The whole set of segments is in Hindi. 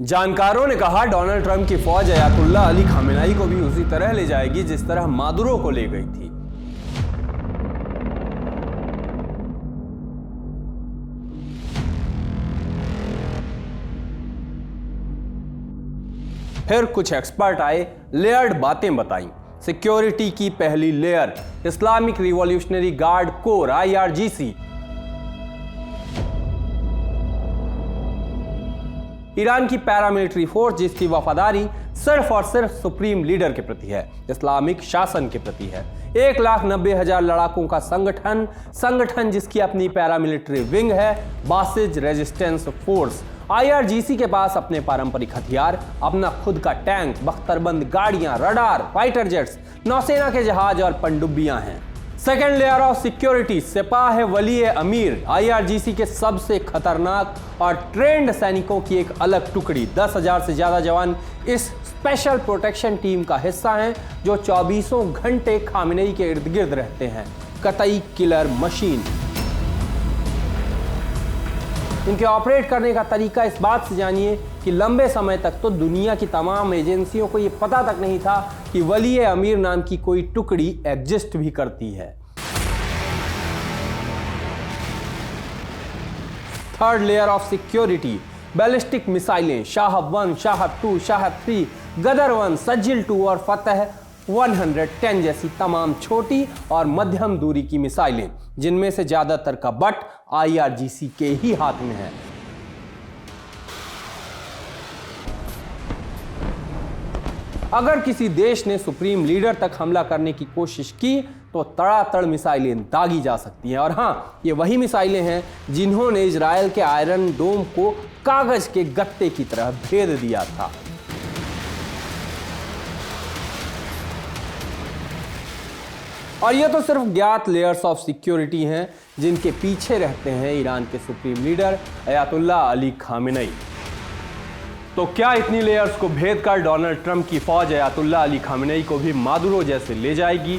जानकारों ने कहा डोनाल्ड ट्रंप की फौज अयातुल्ला अली खामेनेई को भी उसी तरह ले जाएगी जिस तरह मादुरो को ले गई थी। फिर कुछ एक्सपर्ट आए, लेयर्ड बातें बताई। सिक्योरिटी की पहली layer Islamic revolutionary guard core IRGC। Iran की पैरामिलिट्री फोर्स जिसकी वफादारी सिर्फ और सिर्फ सुप्रीम लीडर के प्रति है, इस्लामिक शासन के प्रति है। 1,90,000 लड़ाकों का संगठन जिसकी अपनी पैरामिलिट्री विंग है, बासिज रेजिस्टेंस फोर्स। IRGC के पास अपने पारंपरिक हथियार, अपना खुद का टैंक, बख्तरबंद गाड़ियां, रडार, फाइटर जेट्स, नौसेना के जहाज और पनडुब्बियां हैं। Second layer of security Sipah वली अमीर, IRGC के सबसे खतरनाक और ट्रेंड सैनिकों की एक अलग टुकड़ी। 10,000 से ज्यादा जवान इस स्पेशल प्रोटेक्शन टीम का हिस्सा हैं जो 24 घंटे खामेनेई के इर्द गिर्द रहते हैं। कतई किलर मशीन। इनके ऑपरेट करने का तरीका इस बात से जानिए कि लंबे समय तक तो दुनिया की तमाम एजेंसियों को यह पता तक नहीं था कि वली अमीर नाम की कोई टुकड़ी एग्जिस्ट भी करती है। Third layer of security ballistic मिसाइलें, शाहब 1, शाहब 2, शाहब 3, गदर 1, सज्जिल 2 और फतह 110 जैसी तमाम छोटी और मध्यम दूरी की मिसाइलें, जिनमें से ज्यादातर का बट IRGC के ही हाथ में है। अगर किसी देश ने सुप्रीम लीडर तक हमला करने की कोशिश की तो तड़ातड़ मिसाइलें दागी जा सकती हैं। और हां, ये वही मिसाइलें हैं जिन्होंने इजरायल के आयरन डोम को कागज के गत्ते की तरह भेद दिया था। और ये तो सिर्फ ज्ञात लेयर्स ऑफ सिक्योरिटी हैं जिनके पीछे रहते हैं ईरान के supreme leader Ayatollah Ali Khamenei. तो क्या इतनी लेयर्स को भेद कर डोनाल्ड ट्रंप की फौज अयातुल्ला अली खामेनेई को भी मादुरो जैसे ले जाएगी?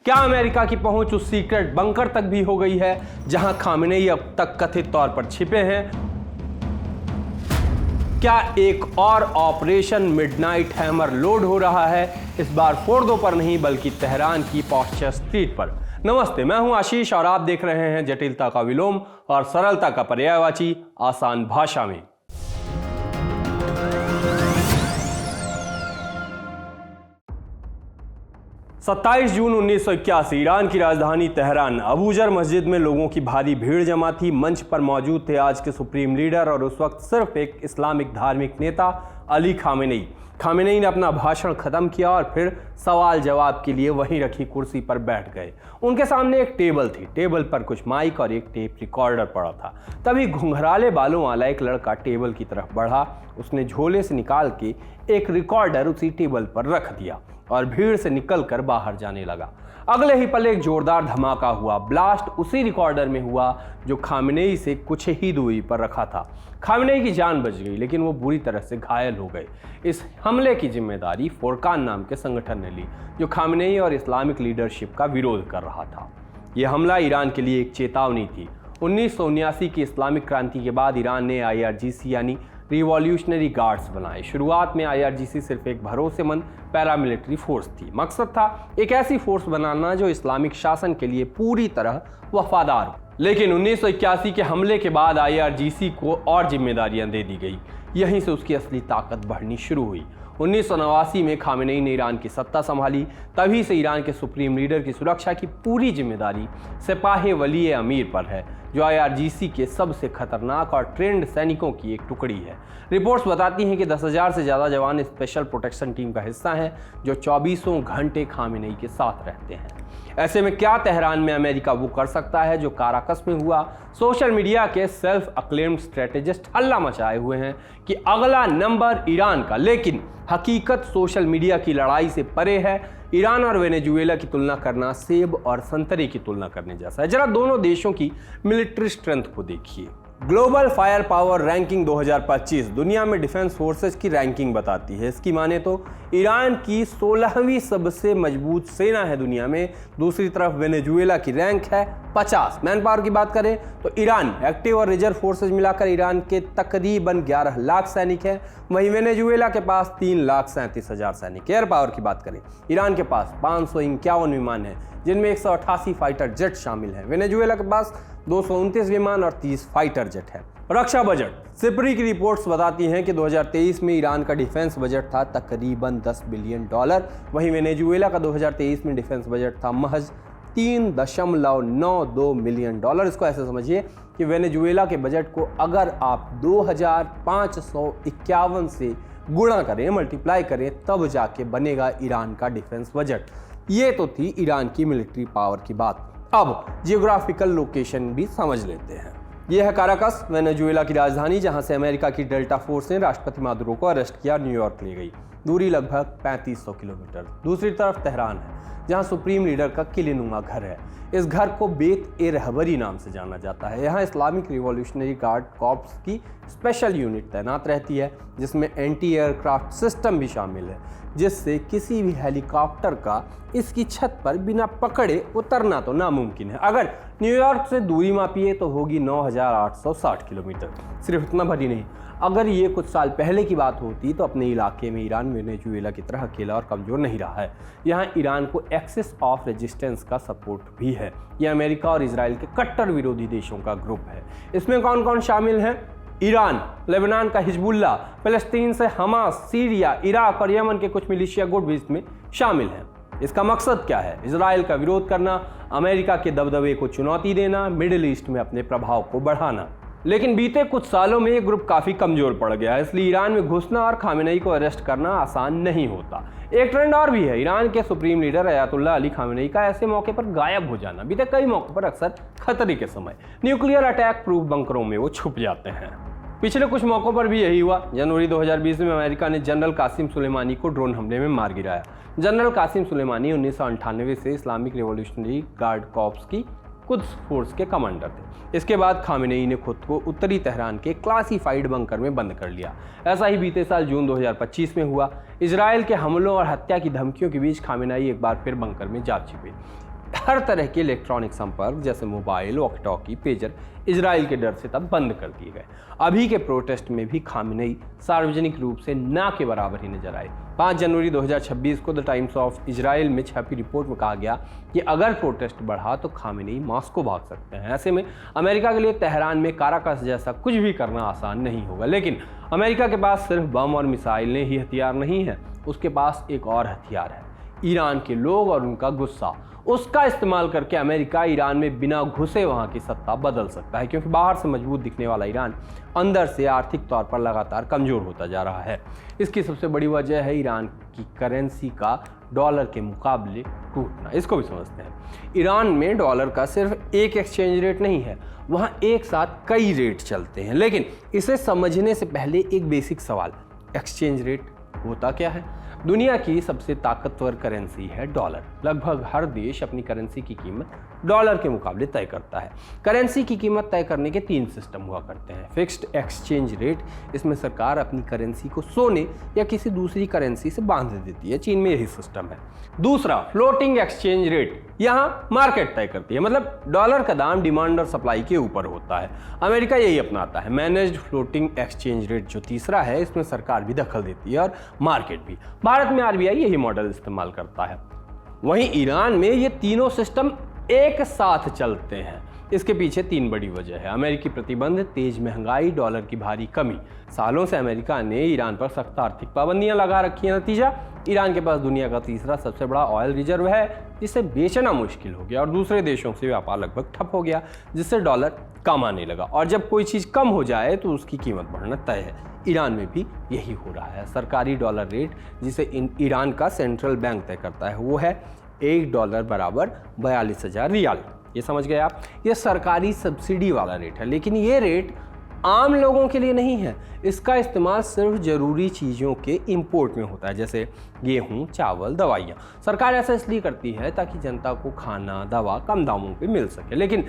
क्या अमेरिका की पहुंच उस सीक्रेट बंकर तक भी हो गई है जहां खामेनेई अब तक कथित तौर पर छिपे हैं? क्या एक और ऑपरेशन मिडनाइट हैमर लोड हो रहा है, इस बार फोर्दो पर नहीं बल्कि तेहरान की पॉस्चर स्ट्रीट पर? नमस्ते, मैं हूं आशीष और आप देख रहे हैं जटिलता का विलोम और सरलता का पर्यायवाची आसान भाषा में। सत्ताईस जून 1981 ईरान की राजधानी तेहरान अबूजर मस्जिद में लोगों की भारी भीड़ जमा थी। मंच पर मौजूद थे आज के सुप्रीम लीडर और उस वक्त सिर्फ एक इस्लामिक धार्मिक नेता अली खामेनेई। खामेनेई ने अपना भाषण खत्म किया और फिर सवाल जवाब के लिए वहीं रखी कुर्सी पर बैठ गए। उनके सामने एक टेबल थी, टेबल पर कुछ माइक और एक टेप रिकॉर्डर पड़ा था। तभी घुंघराले बालों वाला एक लड़का टेबल की तरफ बढ़ा। उसने झोले से निकाल के एक रिकॉर्डर उसी टेबल पर रख दिया और भीड़ से निकलकर बाहर जाने लगा। अगले ही पल एक जोरदार धमाका हुआ। ब्लास्ट उसी रिकॉर्डर में हुआ जो खामेनेई से कुछ ही दूरी पर रखा था। खामेनेई की जान बच गई, लेकिन वो बुरी तरह से घायल हो गए। इस हमले की जिम्मेदारी फोरकान नाम के संगठन ने ली, जो खामेनेई और इस्लामिक लीडरशिप का विरोध कर रहा था। यह हमला ईरान के लिए एक चेतावनी थी। 1979 की इस्लामिक क्रांति के बाद ईरान ने IRGC यानी रिवॉल्यूशनरी गार्ड्स बनाए। शुरुआत में IRGC सिर्फ एक भरोसेमंद पैरामिलिट्री फोर्स थी। मकसद था एक ऐसी फोर्स बनाना जो इस्लामिक शासन के लिए पूरी तरह वफादार हो। लेकिन 1981 के हमले के बाद IRGC को और जिम्मेदारियां दे दी गई। यहीं से उसकी असली ताकत बढ़नी शुरू हुई। 1989 में खामेनेई ने ईरान की सत्ता संभाली। तभी से ईरान के सुप्रीम लीडर की सुरक्षा की पूरी जिम्मेदारी सिपाह वली अमीर पर है, जो IRGC के सबसे खतरनाक और ट्रेंड सैनिकों की एक टुकड़ी है। रिपोर्ट्स बताती हैं कि 10,000 से ज़्यादा जवान स्पेशल प्रोटेक्शन टीम का हिस्सा हैं, जो 24 घंटे खामेनेई के साथ रहते हैं। ऐसे में क्या तेहरान में अमेरिका वो कर सकता है जो काराकस में हुआ? सोशल मीडिया के सेल्फ अक्लेम्ड स्ट्रेटेजिस्ट हल्ला मचाए हुए हैं कि अगला नंबर ईरान का, लेकिन हकीकत सोशल मीडिया की लड़ाई से परे है। ईरान और वेनेजुएला की तुलना करना सेब और संतरे की तुलना करने जैसा है। जरा दोनों देशों की मिलिट्री स्ट्रेंथ को देखिए। ग्लोबल फायर पावर रैंकिंग 2025 दुनिया में डिफेंस फोर्सेस की रैंकिंग बताती है। इसकी माने तो ईरान की 16वीं सबसे मजबूत सेना है दुनिया में। दूसरी तरफ वेनेजुएला की रैंक है 50। मैन पावर की बात करें तो ईरान एक्टिव और रिजर्व फोर्सेज मिलाकर ईरान के तकरीबन 11 लाख सैनिक हैं। वहीं वेनेजुएला के पास 3,37,000 सैनिक। एयर पावर की बात करें, ईरान के पास 551 विमान हैं, जिनमें 188 फाइटर जेट शामिल हैं। वेनेजुएला के पास 229 विमान और 30 फाइटर जेट है। रक्षा बजट, सिपरी की रिपोर्ट्स बताती हैं कि 2023 में ईरान का डिफेंस बजट था तकरीबन $10 बिलियन। वहीं वेनेजुएला का 2023 में डिफेंस बजट था महज $3.92 मिलियन। इसको ऐसे समझिए कि वेनेजुएला के बजट को अगर आप 2551 से गुणा करें, मल्टीप्लाई करें, तब जाके बनेगा ईरान का डिफेंस बजट। ये तो थी ईरान की मिलिट्री पावर की बात। अब जियोग्राफिकल लोकेशन भी समझ लेते हैं। यह है काराकस, वेनेजुएला की राजधानी, जहां से अमेरिका की डेल्टा फोर्स ने राष्ट्रपति मादुरो को अरेस्ट किया, न्यूयॉर्क ले गई। दूरी लगभग 3500 किलोमीटर। दूसरी तरफ तेहरान है, जहां सुप्रीम लीडर का किलेनुमा घर है। इस घर को बेत-ए-रहबरी नाम से जाना जाता है। यहाँ इस्लामिक रिवॉल्यूशनरी गार्ड कॉर्प्स की स्पेशल यूनिट तैनात रहती है, जिसमें एंटी एयरक्राफ्ट सिस्टम भी शामिल है, जिससे किसी भी हेलीकॉप्टर का इसकी छत पर बिना पकड़े उतरना तो नामुमकिन है। अगर न्यूयॉर्क से दूरी मापिए तो होगी 9,860 किलोमीटर। सिर्फ इतना भरी नहीं, अगर ये कुछ साल पहले की बात होती तो अपने इलाके में ईरान वेनेजुएला की तरह अकेला और कमज़ोर नहीं रहा है। यहाँ ईरान को एक्सिस ऑफ रेजिस्टेंस का सपोर्ट भी है। यह अमेरिका और इजराइल के कट्टर विरोधी देशों का ग्रुप है। इसमें कौन कौन शामिल है? ईरान, लेबनान का हिजबुल्ला, फलस्तीन से हमास, सीरिया, इराक और यमन के कुछ मिलिशिया गुट भी इसमें शामिल हैं। इसका मकसद क्या है? इजराइल का विरोध करना, अमेरिका के दबदबे को चुनौती देना, मिडिल ईस्ट में अपने प्रभाव को बढ़ाना। लेकिन बीते कुछ सालों में ये ग्रुप काफी कमजोर पड़ गया है, इसलिए ईरान में घुसना और खामेनेई को अरेस्ट करना आसान नहीं होता। एक ट्रेंड और भी है, ईरान के supreme leader Ayatollah Ali Khamenei का ऐसे मौके पर गायब हो जाना। बीते कई मौकों पर अक्सर खतरे के समय न्यूक्लियर अटैक प्रूफ बंकरों में वो छुप जाते हैं। पिछले कुछ मौकों पर भी यही हुआ। जनवरी 2020 में अमेरिका ने जनरल कासिम सुलेमानी को ड्रोन हमले में मार गिराया। जनरल कासिम सुलेमानी 1998 से इस्लामिक रिवॉल्यूशनरी गार्ड कॉर्प्स की कुद्स फोर्स के कमांडर थे। इसके बाद खामेनेई ने खुद को उत्तरी तेहरान के क्लासिफाइड बंकर में बंद कर लिया। ऐसा ही बीते साल जून 2025 में हुआ। इजराइल के हमलों और हत्या की धमकियों के बीच खामेनेई एक बार फिर बंकर में जा छिपे। हर तरह के इलेक्ट्रॉनिक संपर्क जैसे mobile, walkie talkie, pager Israel के डर से तब बंद कर दिए गए। अभी के प्रोटेस्ट में भी खामेनेई सार्वजनिक रूप से ना के बराबर ही नजर आए। 5 जनवरी 2026 को द टाइम्स ऑफ इजराइल में छपी रिपोर्ट में कहा गया कि अगर प्रोटेस्ट बढ़ा तो खामेनेई मॉस्को भाग सकते हैं। ऐसे में अमेरिका के लिए तेहरान में काराकस जैसा कुछ भी करना आसान नहीं होगा। लेकिन अमेरिका के पास सिर्फ बम और मिसाइलें ही हथियार नहीं है, उसके पास एक और हथियार है, ईरान के लोग और उनका गुस्सा। उसका इस्तेमाल करके अमेरिका ईरान में बिना घुसे वहां की सत्ता बदल सकता है, क्योंकि बाहर से मजबूत दिखने वाला ईरान अंदर से आर्थिक तौर पर लगातार कमजोर होता जा रहा है। इसकी सबसे बड़ी वजह है ईरान की करेंसी का डॉलर के मुकाबले टूटना। इसको भी समझते हैं। ईरान में डॉलर का सिर्फ एक एक्सचेंज रेट नहीं है, वहाँ एक साथ कई रेट चलते हैं। लेकिन इसे समझने से पहले एक बेसिक सवाल, एक्सचेंज रेट होता क्या है? दुनिया की सबसे ताकतवर करेंसी है डॉलर। लगभग हर देश अपनी करेंसी की कीमत डॉलर के मुकाबले तय करता है। करेंसी की कीमत तय करने के 3 सिस्टम हुआ करते हैं। फिक्स्ड एक्सचेंज रेट, इसमें सरकार अपनी करेंसी को सोने या किसी दूसरी करेंसी से बांध देती है। चीन में यही सिस्टम है। दूसरा, फ्लोटिंग एक्सचेंज रेट, यहाँ मार्केट तय करती है, मतलब डॉलर का दाम डिमांड और सप्लाई के ऊपर होता है। अमेरिका यही अपनाता है। मैनेज्ड फ्लोटिंग एक्सचेंज रेट जो तीसरा है, इसमें सरकार भी दखल देती है और मार्केट भी। भारत में आरबीआई यही मॉडल इस्तेमाल करता है। वहीं ईरान में ये तीनों सिस्टम एक साथ चलते हैं। इसके पीछे 3 बड़ी वजह है। अमेरिकी प्रतिबंध, तेज महंगाई, डॉलर की भारी कमी। सालों से अमेरिका ने ईरान पर सख्त आर्थिक पाबंदियां लगा रखी है। नतीजा, ईरान के पास दुनिया का तीसरा सबसे बड़ा ऑयल रिजर्व है, जिसे बेचना मुश्किल हो गया और दूसरे देशों से व्यापार लगभग ठप हो गया, जिससे डॉलर कम आने लगा। और जब कोई चीज़ कम हो जाए तो उसकी कीमत बढ़ना तय है। ईरान में भी यही हो रहा है। सरकारी डॉलर रेट, जिसे ईरान का सेंट्रल बैंक तय करता है, वो है $1 बराबर 42,000 रियाल। ये समझ गए आप? ये सरकारी सब्सिडी वाला रेट है, लेकिन ये रेट आम लोगों के लिए नहीं है। इसका इस्तेमाल सिर्फ ज़रूरी चीज़ों के इंपोर्ट में होता है, जैसे गेहूं, चावल, दवाइयाँ। सरकार ऐसा इसलिए करती है ताकि जनता को खाना, दवा कम दामों पे मिल सके। लेकिन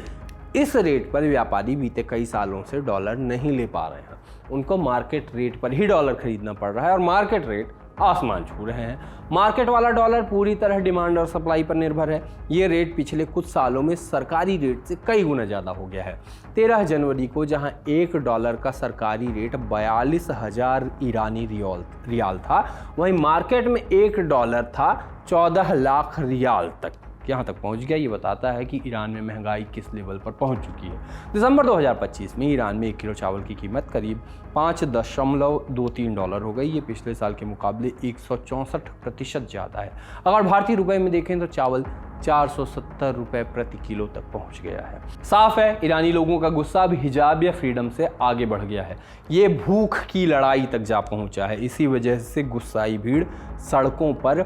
इस रेट पर व्यापारी बीते कई सालों से डॉलर नहीं ले पा रहे हैं। उनको मार्केट रेट पर ही डॉलर खरीदना पड़ रहा है और मार्केट रेट आसमान छू रहे हैं। मार्केट वाला डॉलर पूरी तरह डिमांड और सप्लाई पर निर्भर है। ये रेट पिछले कुछ सालों में सरकारी रेट से कई गुना ज़्यादा हो गया है। 13 जनवरी को जहां $1 का सरकारी रेट 42,000 ईरानी रियाल था, वहीं मार्केट में $1 था 14 लाख रियाल तक। यहाँ तक पहुँच गया। ये बताता है कि ईरान में महंगाई किस लेवल पर पहुँच चुकी है। दिसंबर 2025 में ईरान में 1 किलो चावल की कीमत करीब $5.23 हो गई। ये पिछले साल के मुकाबले 164% ज़्यादा है। अगर भारतीय रुपए में देखें तो चावल 470 रुपये प्रति किलो तक पहुंच गया है। साफ है, ईरानी लोगों का गुस्सा अब हिजाब या फ्रीडम से आगे बढ़ गया है। ये भूख की लड़ाई तक जा पहुंचा है। इसी वजह से गुस्साई भीड़ सड़कों पर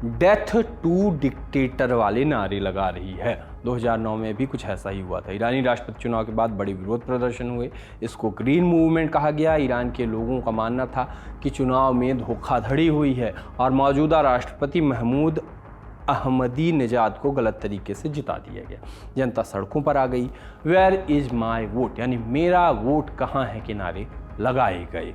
डेथ टू डिक्टेटर वाले नारे लगा रही है। 2009 में भी कुछ ऐसा ही हुआ था। ईरानी राष्ट्रपति चुनाव के बाद बड़े विरोध प्रदर्शन हुए। इसको ग्रीन मूवमेंट कहा गया। ईरान के लोगों का मानना था कि चुनाव में धोखाधड़ी हुई है और मौजूदा राष्ट्रपति महमूद अहमदी निजाद को गलत तरीके से जिता दिया गया। जनता सड़कों पर आ गई। वेयर इज माई वोट, यानी मेरा वोट कहाँ है के नारे लगाए गए।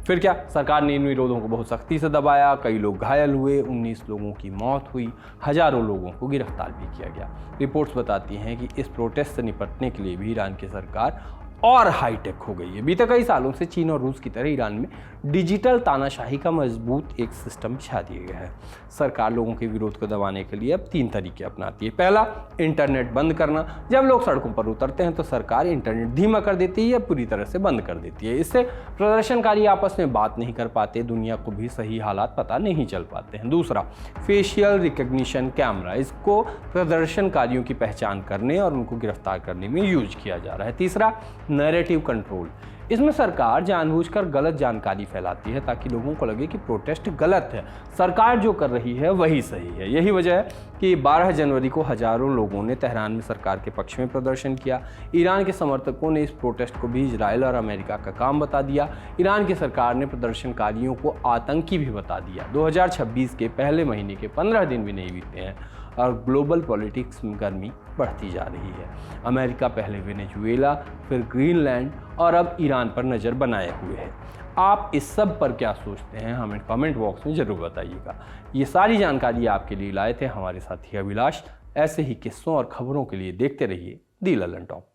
फिर क्या, सरकार ने इन विरोधों को बहुत सख्ती से दबाया। कई लोग घायल हुए, 19 लोगों की मौत हुई, हजारों लोगों को गिरफ्तार भी किया गया। रिपोर्ट्स बताती हैं कि इस प्रोटेस्ट से निपटने के लिए भी ईरान की सरकार और हाईटेक हो गई है। बीते कई सालों से चीन और रूस की तरह ईरान में डिजिटल तानाशाही का मजबूत एक सिस्टम बिछा दिया गया है। सरकार लोगों के विरोध को दबाने के लिए अब 3 तरीके अपनाती है। पहला, इंटरनेट बंद करना। जब लोग सड़कों पर उतरते हैं तो सरकार इंटरनेट धीमा कर देती है या पूरी तरह से बंद कर देती है। इससे प्रदर्शनकारी आपस में बात नहीं कर पाते, दुनिया को भी सही हालात पता नहीं चल पाते हैं। दूसरा, फेशियल रिकग्निशन कैमरा। इसको प्रदर्शनकारियों की पहचान करने और उनको गिरफ्तार करने में यूज किया जा रहा है। तीसरा, नैरेटिव कंट्रोल। इसमें सरकार जानबूझकर गलत जानकारी फैलाती है ताकि लोगों को लगे कि प्रोटेस्ट गलत है, सरकार जो कर रही है वही सही है। यही वजह है कि 12 जनवरी को हजारों लोगों ने तेहरान में सरकार के पक्ष में प्रदर्शन किया। ईरान के समर्थकों ने इस प्रोटेस्ट को भी इजराइल और अमेरिका का काम बता दिया। ईरान की सरकार ने प्रदर्शनकारियों को आतंकी भी बता दिया। 2026 के पहले महीने के 15 दिन भी नहीं बीते हैं और ग्लोबल पॉलिटिक्स में गर्मी बढ़ती जा रही है। अमेरिका पहले वेनेजुएला, फिर ग्रीनलैंड और अब ईरान पर नज़र बनाए हुए है। आप इस सब पर क्या सोचते हैं, हमें कमेंट बॉक्स में ज़रूर बताइएगा। ये सारी जानकारी आपके लिए लाए थे हमारे साथी अभिलाष। ऐसे ही किस्सों और खबरों के लिए देखते रहिए दी ललन टॉप।